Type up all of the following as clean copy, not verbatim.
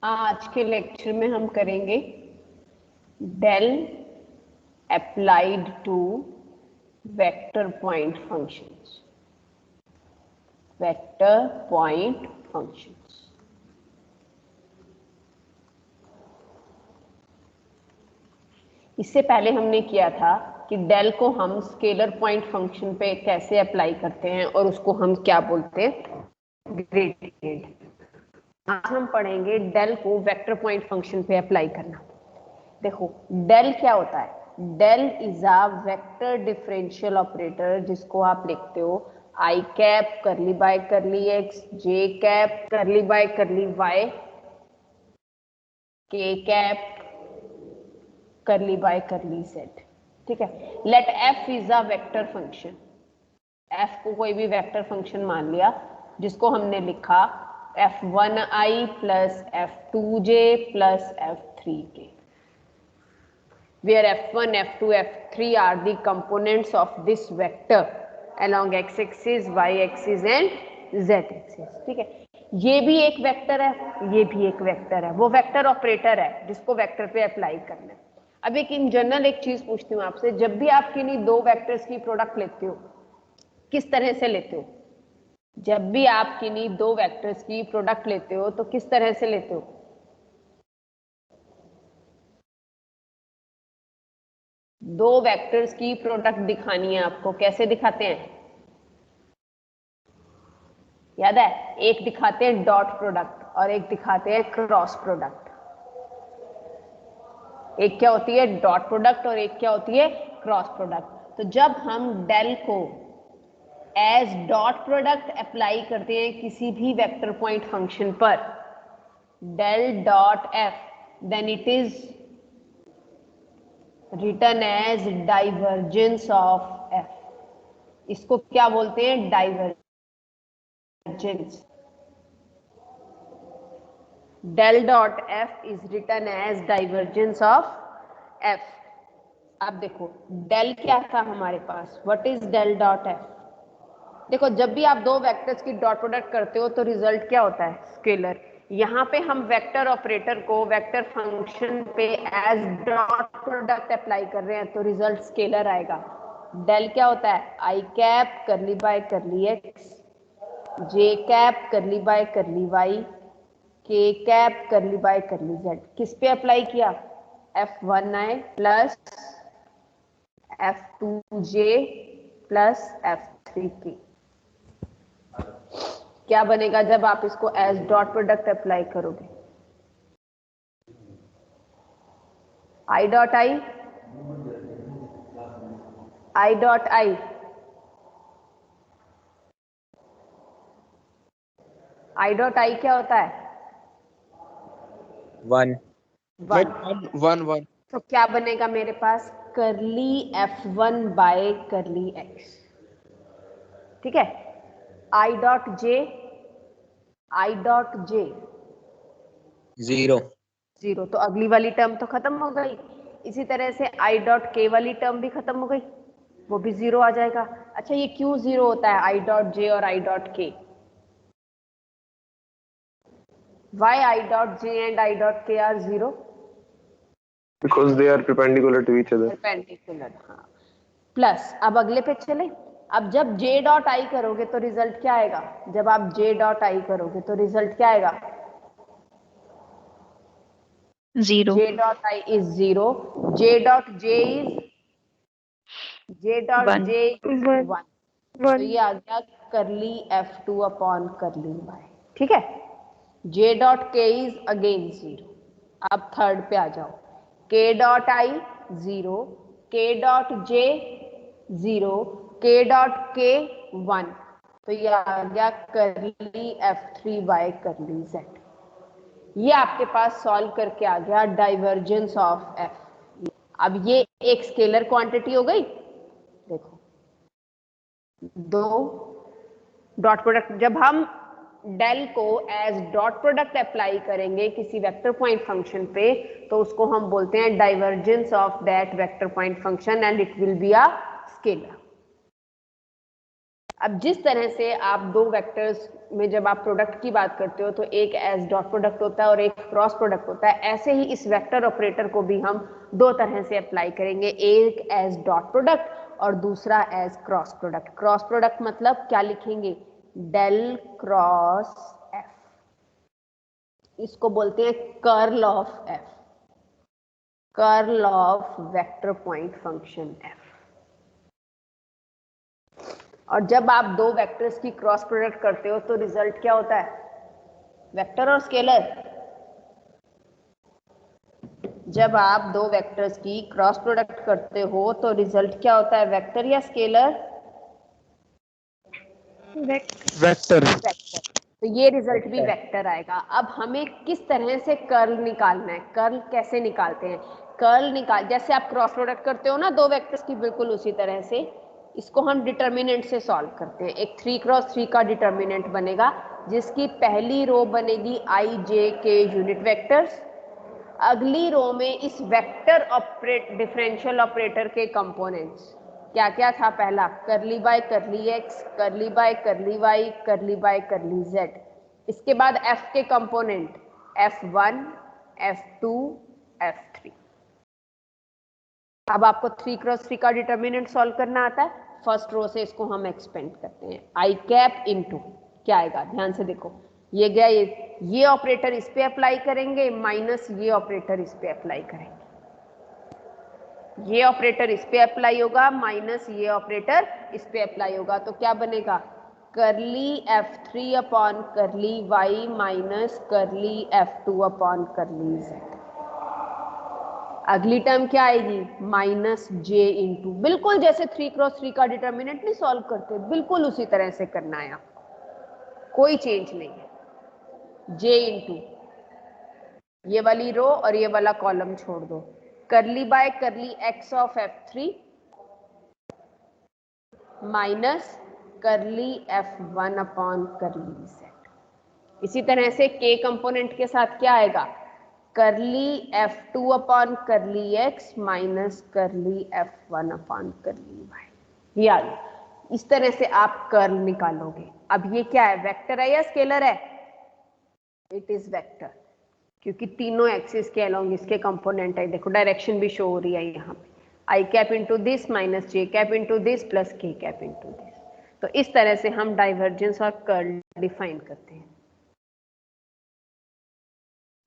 आज के लेक्चर में हम करेंगे del applied to vector point functions. Vector point functions इससे पहले हमने किया था कि डेल को हम स्केलर पॉइंट फंक्शन पे कैसे अप्लाई करते हैं और उसको हम क्या बोलते हैं, ग्रेडिएंट। आज हम पढ़ेंगे डेल को वेक्टर पॉइंट फंक्शन पे अप्लाई करना। देखो डेल क्या होता है, del is a vector differential operator जिसको आप लिखते हो I cap curly by curly x, J cap curly by curly Y, के cap curly by curly Z. ठीक है, let F is a vector function. F को कोई भी वेक्टर फंक्शन मान लिया जिसको हमने लिखा f1i plus f2j plus f3k, where f1, f2, f3 are the components of this vector along x-axis, y-axis and z-axis। ठीक है, ये भी एक वेक्टर है, ये भी एक वेक्टर है, वो वेक्टर ऑपरेटर है जिसको वेक्टर पे अप्लाई करना है। अब एक इन जनरल एक चीज पूछती हूँ आपसे, जब भी आप किन्हीं दो वेक्टर्स की प्रोडक्ट लेते हो किस तरह से लेते हो? जब भी आप किन्हीं दो वेक्टर्स की प्रोडक्ट लेते हो तो किस तरह से लेते हो? दो वेक्टर्स की प्रोडक्ट दिखानी है आपको, कैसे दिखाते हैं? याद है, एक दिखाते हैं डॉट प्रोडक्ट और एक दिखाते हैं क्रॉस प्रोडक्ट। एक क्या होती है डॉट प्रोडक्ट और एक क्या होती है क्रॉस प्रोडक्ट। तो जब हम डेल को एज डॉट प्रोडक्ट अप्लाई करते हैं किसी भी वेक्टर पॉइंट फंक्शन पर, del dot F, then it is written as divergence of F. इसको क्या बोलते हैं? Divergence. Del dot F is written as divergence of F. अब देखो डेल क्या था हमारे पास, what is del dot F? देखो जब भी आप दो वेक्टर्स की डॉट प्रोडक्ट करते हो तो रिजल्ट क्या होता है? स्केलर। यहाँ पे हम वेक्टर ऑपरेटर को वेक्टर फंक्शन पे एज डॉट प्रोडक्ट अप्लाई कर रहे हैं तो रिजल्ट स्केलर आएगा। डेल क्या होता है? I cap curly by curly x, J cap curly by curly Y, के cap curly by curly z. किस पे अप्लाई किया? f1i plus f2j plus f3k। क्या बनेगा जब आप इसको एज डॉट प्रोडक्ट अप्लाई करोगे? I dot I, I dot I, I dot I क्या होता है? One one. One one. तो क्या बनेगा मेरे पास? करली f1 बाय करली x। ठीक है, आई डॉट जे, आई डॉट जे जीरो। जीरो, तो अगली वाली टर्म तो खत्म हो गई। इसी तरह से आई डॉट के वाली टर्म भी खत्म हो गई, वो भी जीरो आ जाएगा। अच्छा ये क्यों जीरो होता है आई डॉट जे और i dot k? Why i dot j and i dot k are zero? Because they are perpendicular to each other. Perpendicular, हाँ। प्लस अब अगले पे चले, अब जब जे डॉट आई करोगे तो रिजल्ट क्या आएगा? जब आप जे डॉट आई करोगे तो रिजल्ट क्या आएगा? Zero. J dot I is zero, j dot J is, J dot One. J one. तो ये आ गया करली f2 अपॉन करली y। ठीक है, जे डॉट के इज अगेन जीरो। अब थर्ड पे आ जाओ, के डॉट आई जीरो, के डॉट जे जीरो, के डॉट के वन। तो ये आ गया करली f3y करली z। ये आपके पास सॉल्व करके आ गया डाइवर्जेंस ऑफ f। अब ये एक स्केलर क्वांटिटी हो गई। देखो दो डॉट प्रोडक्ट, जब हम डेल को एज डॉट प्रोडक्ट अप्लाई करेंगे किसी वेक्टर पॉइंट फंक्शन पे तो उसको हम बोलते हैं divergence of that vector point function and it will be a scalar. अब जिस तरह से आप दो वेक्टर्स में जब आप प्रोडक्ट की बात करते हो तो एक एज डॉट प्रोडक्ट होता है और एक क्रॉस प्रोडक्ट होता है, ऐसे ही इस वेक्टर ऑपरेटर को भी हम दो तरह से अप्लाई करेंगे, एक एज डॉट प्रोडक्ट और दूसरा as cross product. Cross product मतलब क्या लिखेंगे, डेल क्रॉस एफ, इसको बोलते हैं curl of F, curl of vector point function F. और जब आप दो वेक्टर्स की क्रॉस प्रोडक्ट करते हो तो रिजल्ट क्या होता है, वेक्टर और स्केलर। जब आप दो वेक्टर्स की क्रॉस प्रोडक्ट करते हो तो रिजल्ट क्या होता है, वेक्टर या स्केलर, वेक्टर। तो ये रिजल्ट भी वेक्टर आएगा। अब हमें किस तरह से कर्ल निकालना है, कर्ल कैसे निकालते हैं, कर्ल निकाल जैसे आप क्रॉस प्रोडक्ट करते हो ना दो वेक्टर्स की, बिल्कुल उसी तरह से इसको हम डिटर्मिनेंट से सॉल्व करते हैं। एक 3x3 का डिटर्मिनेंट बनेगा जिसकी पहली रो बनेगी आई जे के यूनिट वेक्टर्स, अगली रो में इस वेक्टर डिफरेंशियल ऑपरेटर के कंपोनेंट्स क्या क्या था, पहला करली बाय करली एक्स, करली बाय करली वाई, करली बाय करली जेड। इसके बाद एफ के कंपोनेंट f1, f2, f3। अब आपको 3x3 का डिटर्मिनेंट सॉल्व करना आता है, फर्स्ट रो से इसको हम एक्सपेंड करते हैं, आई कैप इंटू क्या आएगा, ध्यान से देखो, ये गया ये ऑपरेटर इस पे अप्लाई करेंगे माइनस ये ऑपरेटर इस पे अप्लाई करेंगे, ये ऑपरेटर इस पे अप्लाई होगा माइनस ये ऑपरेटर इस पे अप्लाई होगा, तो क्या बनेगा, करली f3 अपॉन करली y माइनस करली f2 अपॉन करली z। अगली टर्म क्या आएगी, माइनस जे इंटू, बिल्कुल जैसे 3x3 का डिटर्मिनेंट नहीं सॉल्व करते, बिल्कुल उसी तरह से करना है, कोई चेंज नहीं है, जे इंटू ये वाली रो और ये वाला कॉलम छोड़ दो, करली by curly x of f3 minus करली f1 अपॉन करली z। इसी तरह से k कंपोनेंट के साथ क्या आएगा, करली f2 अपॉन करली x माइनस करली f1 अपॉन करली y। ये आ गया, इस तरह से आप कर्ल निकालोगे। अब ये क्या है, वेक्टर है या स्केलर है, इट इज वेक्टर, क्योंकि तीनों एक्सिस के अलोंग इसके कंपोनेंट है, देखो डायरेक्शन भी शो हो रही है यहाँ पे, i cap into this minus j cap into this plus k cap into this. तो इस तरह से हम डाइवर्जेंस और कर्ल डिफाइन करते हैं।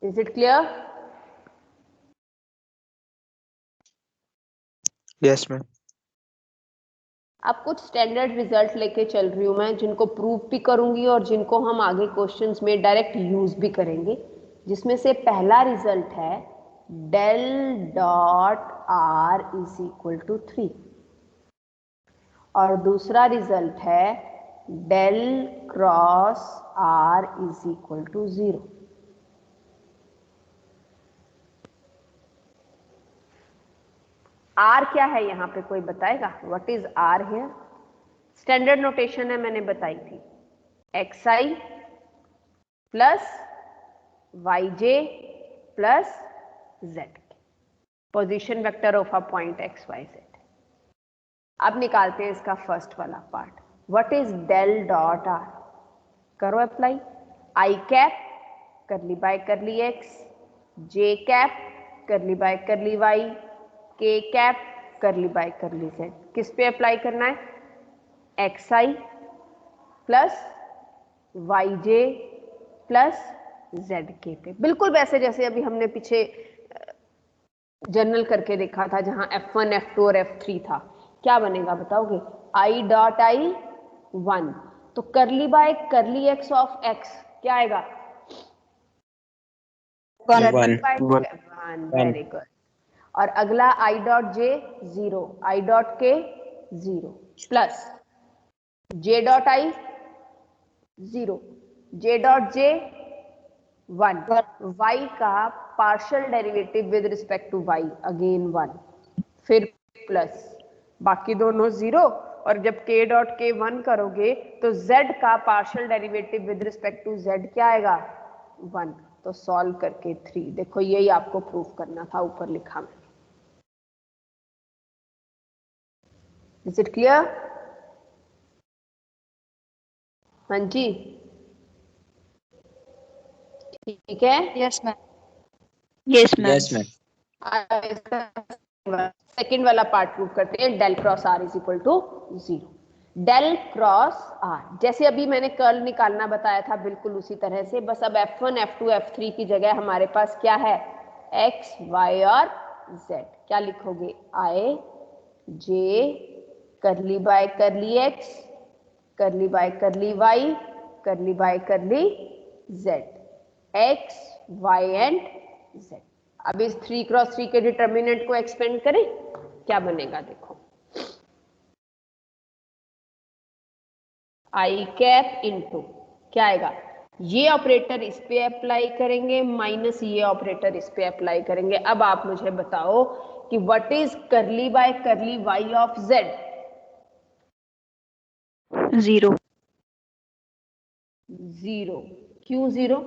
Is it clear? Yes ma'am. अब कुछ स्टैंडर्ड रिजल्ट लेके चल रही हूँ मैं, जिनको प्रूव भी करूंगी और जिनको हम आगे क्वेश्चंस में डायरेक्ट यूज भी करेंगे, जिसमें से पहला रिजल्ट है del dot R is equal to 3 और दूसरा रिजल्ट है del cross R is equal to 0। R क्या है यहाँ पे कोई बताएगा, what is R here? Standard notation है, मैंने बताई थी, X I plus Y J plus Z, position vector of a point X Y Z. अब निकालते हैं इसका फर्स्ट वाला part, what is del dot R, करो apply, I cap curly by curly x, J cap curly by curly Y, के cap curly by curly z. किस पे apply करना है, एक्स आई प्लस वाई जे प्लस जेड के पे, बिल्कुल वैसे जैसे अभी हमने पीछे जनरल करके देखा था जहां f1 f2 और f3 था। क्या बनेगा बताओगे, आई डॉट आई 1, तो करली by curly x of x क्या आएगा, करली बाय 1, वेरी गुड। और अगला आई dot J 0, I dot K 0 plus J dot I 0, J dot J 1, y का partial derivative with respect to y again 1, फिर plus बाकी दोनों 0, और जब k डॉट के 1 करोगे तो z का partial derivative with respect to z क्या आएगा 1, तो सॉल्व करके 3। देखो यही आपको प्रूफ करना था, ऊपर लिखा मैंने। Is it clear? हाँ जी, ठीक है। Yes ma'am. Yes ma'am. Yes ma'am. Second वाला पार्ट प्रूव करते हैं। Del cross R is equal to 0। Del cross R, जैसे अभी मैंने कर्ल निकालना बताया था, बिल्कुल उसी तरह से, बस अब F1 F2 F3 की जगह हमारे पास क्या है, x y और z। क्या लिखोगे, i j करली बाय करली x करली बाय करली y करली बाय करली z, x y and z। अब इस 3 क्रॉस 3 के डिटर्मिनेंट को एक्सपेंड करें, क्या बनेगा देखो, आई कैप इंटू क्या आएगा, ये ऑपरेटर इस पे अप्लाई करेंगे माइनस ये ऑपरेटर इस पे अप्लाई करेंगे। अब आप मुझे बताओ कि what is curly by curly Y of Z? 0। 0। क्यों 0?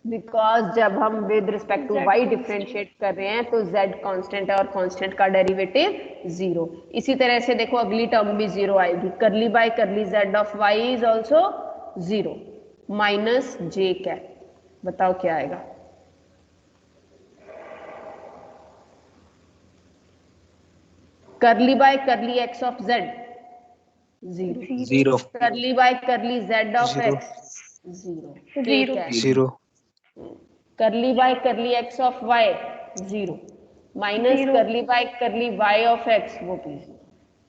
बिकॉज जब हम with respect to Y differentiate कर रहे हैं तो z कांस्टेंट है और कांस्टेंट का डेरिवेटिव 0। इसी तरह से देखो अगली टर्म भी 0 आएगी, करली बाय करली z of y is also 0 minus j cap. बताओ क्या आएगा, करली बाय करली x ऑफ z 0, 0 करली बाय करली z ऑफ 0 x 0, 0 करली बाय करली x of y 0 minus curly by करली y ऑफ x वो भी 0।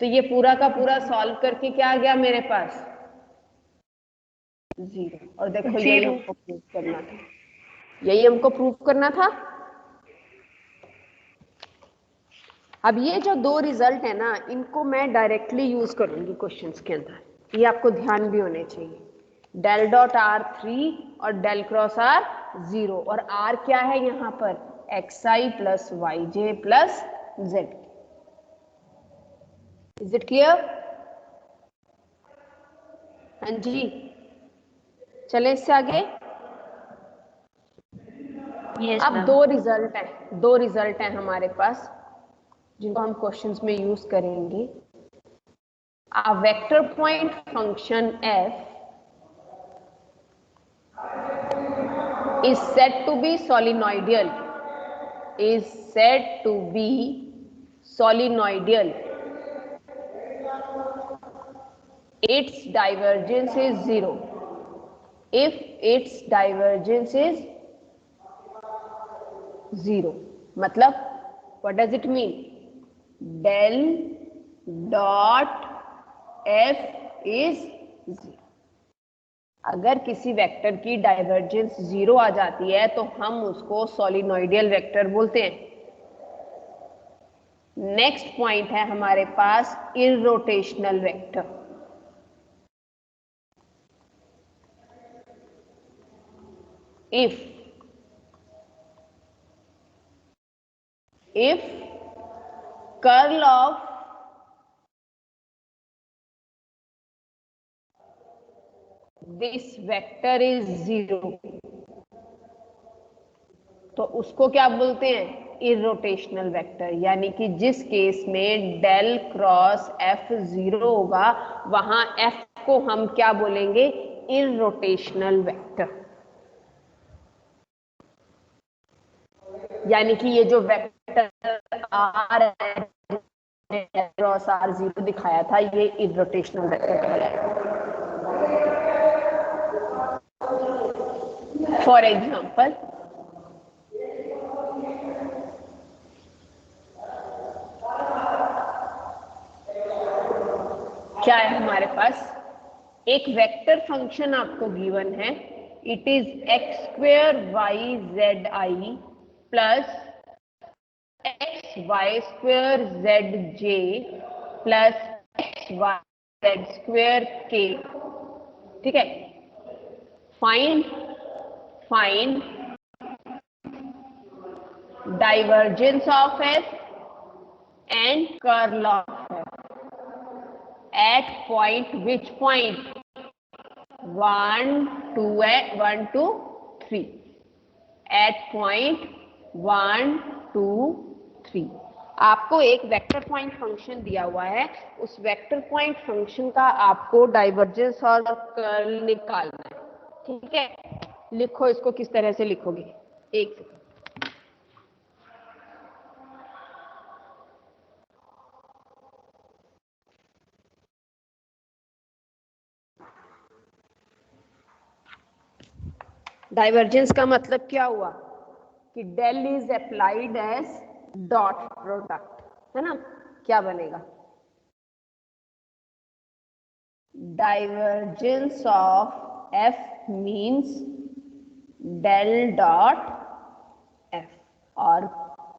तो ये पूरा का पूरा सॉल्व करके क्या आ गया मेरे पास, 0। और देखो यही हमको प्रूव करना था, यही हमको प्रूव करना था। अब ये जो दो रिजल्ट है ना, इनको मैं डायरेक्टली यूज करूंगी क्वेश्चंस के अंदर, ये आपको ध्यान भी होने चाहिए। डेल डॉट आर 3 और डेल क्रॉस आर 0, और आर क्या है यहाँ पर, xi plus Y J plus Z. Is it clear? हाँ जी, चले इससे आगे। यस अब मैम। दो रिजल्ट हैं हमारे पास जिनको हम क्वेश्चंस में यूज करेंगे। A vector point function f is said to be solenoidal, is said to be solenoidal. Its divergence is 0 if its divergence is 0। मतलब what does it mean? Del dot f is 0। अगर किसी vector की divergence 0 आ जाती है तो हम उसको सोलिनोइडल vector बोलते हैं। नेक्स्ट पॉइंट है हमारे पास इररोटेशनल vector. if curl of this vector is 0 तो उसको क्या बोलते हैं, इररोटेशनल वेक्टर। यानी कि जिस केस में डेल क्रॉस एफ 0 होगा वहां एफ को हम क्या बोलेंगे, इररोटेशनल वेक्टर। यानी कि ये जो वेक्टर आर क्रॉस आर 0 दिखाया था, ये इररोटेशनल वेक्टर कहलाएगा। फॉर एग्जाम्पल क्या है हमारे पास, एक वेक्टर फंक्शन आपको गिवन है, it is X square Y Z I plus x Y square Z J plus x Y Z square K. ठीक है, find divergence of F and curl of F at point, which point, 1 2 3, at point 1 2 3। आपको एक vector point function दिया हुआ है, उस vector point function का आपको डाइवर्जेंस और कर्ल निकालना है, ठीक है। लिखो इसको, किस तरह से लिखोगे, एक सेकंड। डाइवर्जेंस का मतलब क्या हुआ कि del is applied as dot product, है ना। क्या बनेगा, divergence of f means del dot f, और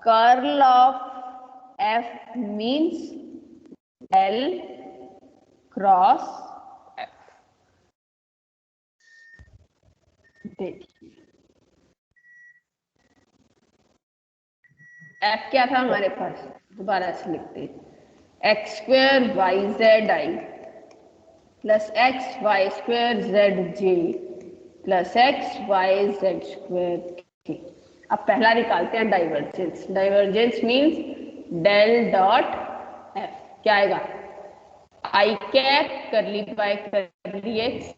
curl of f means del cross f. देखिए एफ क्या था हमारे पास, दोबारा से लिखते हैं, x square Y Z I plus x Y square Z J plus x Y Z square k. अब पहला निकालते हैं divergence. Divergence means del dot f, क्या आएगा, i cap curly by curly x,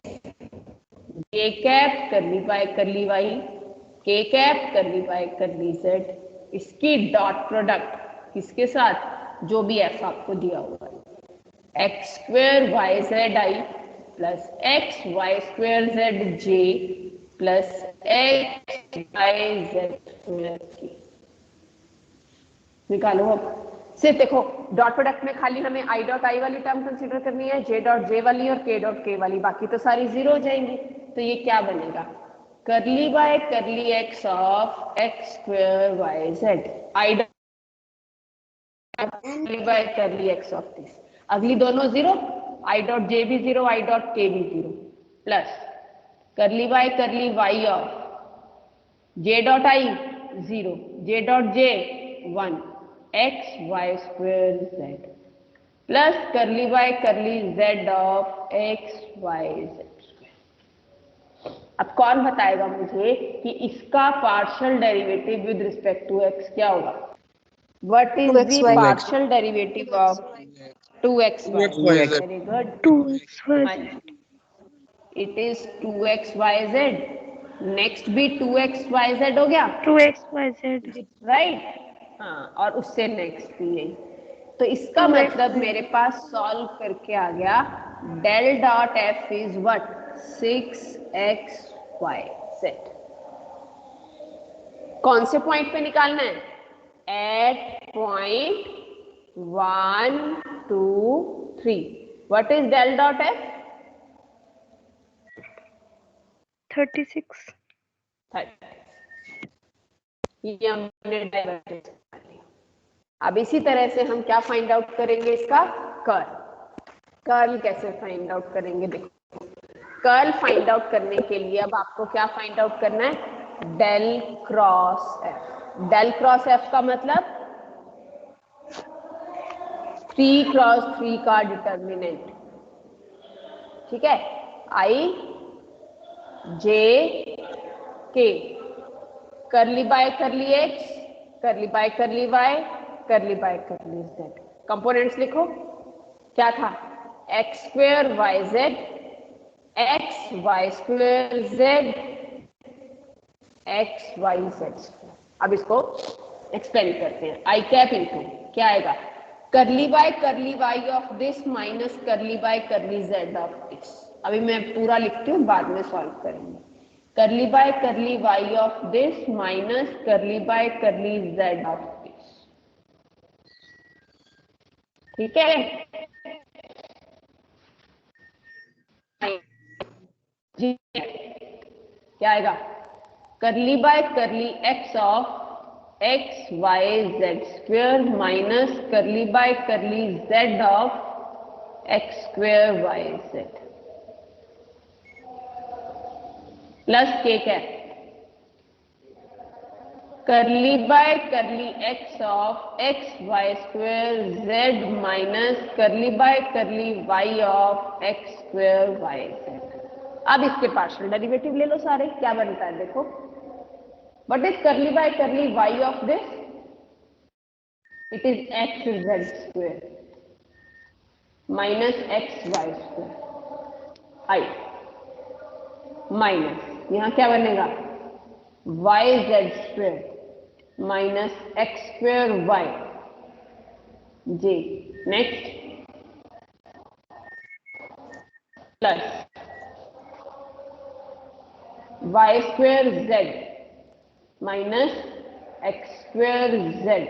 J cap curly by curly Y, के cap curly by curly z, इसकी dot product किसके साथ, जो भी एफ आपको दिया हुआ है, x square Y Z I plus x Y square Z J plus x Y Z square k. निकालो। अब सिर्फ देखो डॉट प्रोडक्ट में खाली हमें आई डॉट आई वाली टर्म कंसीडर करनी है, जे डॉट जे वाली और के डॉट के वाली, बाकी तो सारी जीरो हो जाएंगी। तो ये क्या बनेगा, curly by curly x of x square Y Z, I curly by curly x of this, अगली दोनों जीरो, आई डॉट जे भी जीरो, आई डॉट के भी zero, plus curly by curly Y of j dot i zero, j dot J 1, x Y square z plus curly by curly z of x Y Z. अब कौन बताएगा मुझे कि इसका partial derivative with respect to x क्या होगा, what is the partial derivative of 2xy? Very good, 2xy. It is 2xyz। Next भी 2xyz हो गया, 2xyz. राइट। हाँ, और उससे नेक्स्ट भी यही। तो इसका मतलब मेरे पास सॉल्व करके आ गया, del dot F is what, 6xyz। कौन से पॉइंट पे निकालना है, at point 1 2 3। What is del dot f, 36. 30। ये हमने डाइवर्जेंस कर लिया। अब इसी तरह से हम क्या फाइंड आउट करेंगे, इसका कर्ल। कर्ल कैसे फाइंड आउट करेंगे, देखो कर्ल फाइंड आउट करने के लिए अब आपको क्या फाइंड आउट करना है, del cross f. Del cross f का मतलब 3 क्रॉस 3 का डिटर्मिनेंट, ठीक है, आई जे के, करली बाय करली एक्स, करली बाय करली वाई, करली बाय करली जेड। कंपोनेंट्स लिखो, क्या था, x square Y z, x Y square z, x Y Z square. अब इसको एक्सप्लेन करते हैं, आई कैप इनटू क्या आएगा, curly by curly Y of this minus curly by curly z of this. अभी मैं पूरा लिखती हूँ, बाद में सॉल्व करेंगे। Curly by curly Y of this minus curly by curly z of this, ठीक है। जी क्या आएगा, curly by curly x of x Y Z square minus curly by curly z of x square Y z plus k क्या, curly by curly x of x Y square z minus curly by curly Y of x square Y Z. अब इसके partial derivative ले लो सारे, क्या बनता है देखो, what is curly by curly Y of this, it is x z square minus x y square i minus यहाँ क्या बनेगा y z square minus x square y j next plus y square z minus x square z,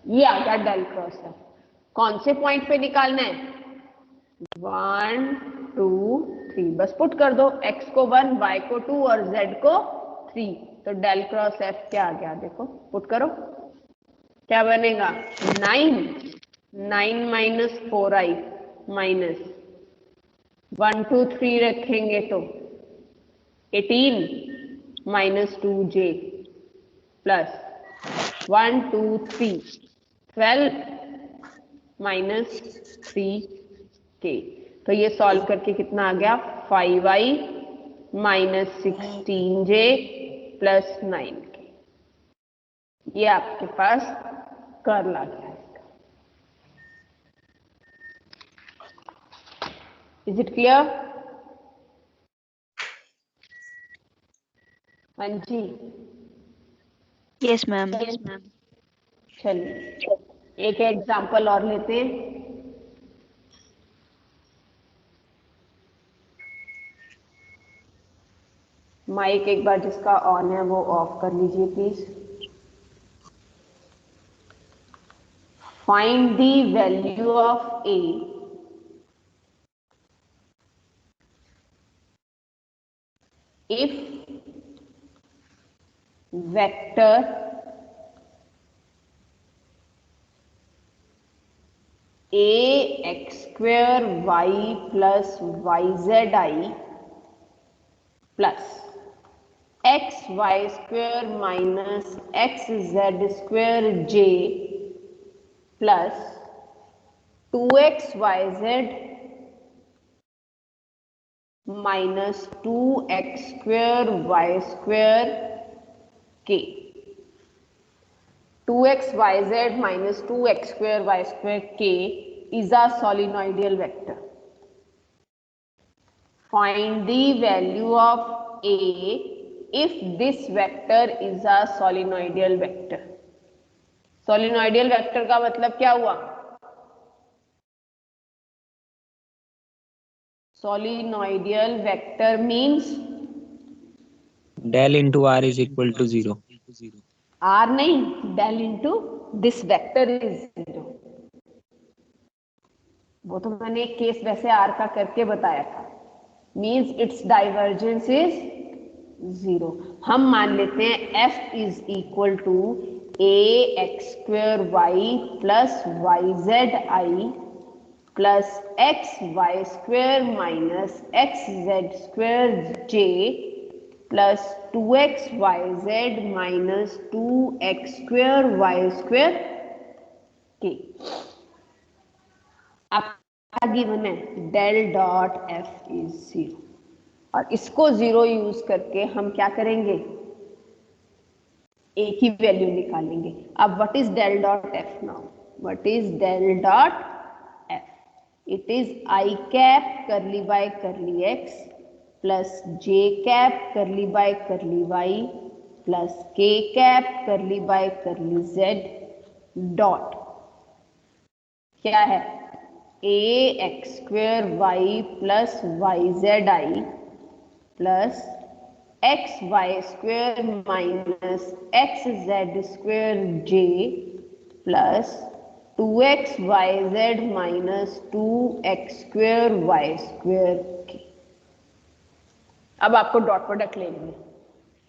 ये आ गया del cross है। कौन से point पे निकालना है 1 2 3, बस पुट कर दो x को 1 y को 2 और z को 3, तो डेल क्रॉस f क्या आ गया देखो पुट करो क्या बनेगा 9 माइनस 4i माइनस 1 2 3 रखेंगे तो 18 minus 2j plus 1 2 3 12 minus 3k, तो ये सॉल्व करके कितना आ गया 5i minus 16j plus 9k, ये आपके पास कर्ल आ गया। Is it clear? हाँ जी Yes, ma'am. चलिए एक एग्जांपल और लेते हैं। माइक एक बार जिसका ऑन है वो ऑफ कर लीजिए please. Find the value of A if vector ax square y plus yzi plus xy square minus xz square j plus 2xyz minus 2x square y square k, 2xyz minus 2x square y square k is a solenoidal vector. Find the value of a if this vector is a solenoidal vector. Solenoidal vector का मतलब क्या हुआ? Solenoidal vector means del into r is equal to 0. r नहीं, del into this vector is 0। वो तो मैंने एक case वैसे r का करके बताया था। Means it's divergence is 0। हम मान लेते हैं f is equal to ax square y plus yzi plus x Y square minus x z square j plus 2xyz minus 2x square y square k. आपका given है del dot F is 0 और इसको 0 use करके हम क्या करेंगे ए की value निकालेंगे। अब what is del dot f now? What is del dot f? It is I cap curly by curly x plus j cap curly by curly y plus k cap curly by curly z dot क्या है a x square y plus y z I plus x y square minus x z square j plus 2xyz minus 2x square y square k. अब आपको dot product लेनी है,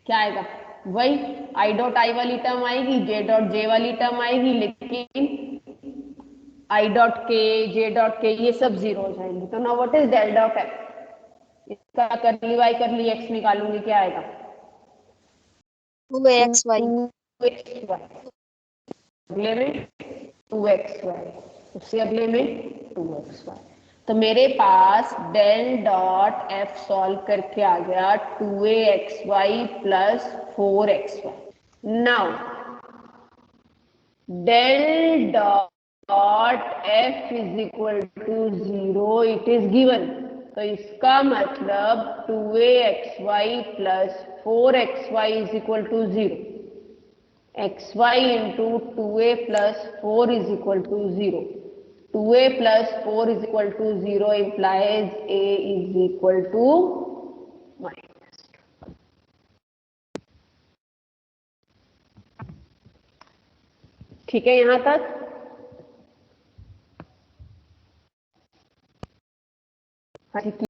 क्या आएगा वही I dot I वाली टर्म आएगी, जे dot जे वाली टर्म आएगी, लेकिन आई डॉट के जे डॉट के ये सब 0 हो जाएंगे। तो now what is del dot x? इसका करली वाई करली एक्स निकालूंगी, क्या आएगा 2xy अगले में 2xy, उससे अगले में 2xy। तो मेरे पास डेल डॉट एफ सॉल्व करके आ गया 2axy plus 4xy। Now del dot f is equal to 0 it is given. तो इसका मतलब 2axy plus 4xy is equal to 0, xy into 2a plus 4 is equal to 0, 2a plus 4 is equal to 0 implies a is equal to minus. ठीक है यहां तक? हाँ जी।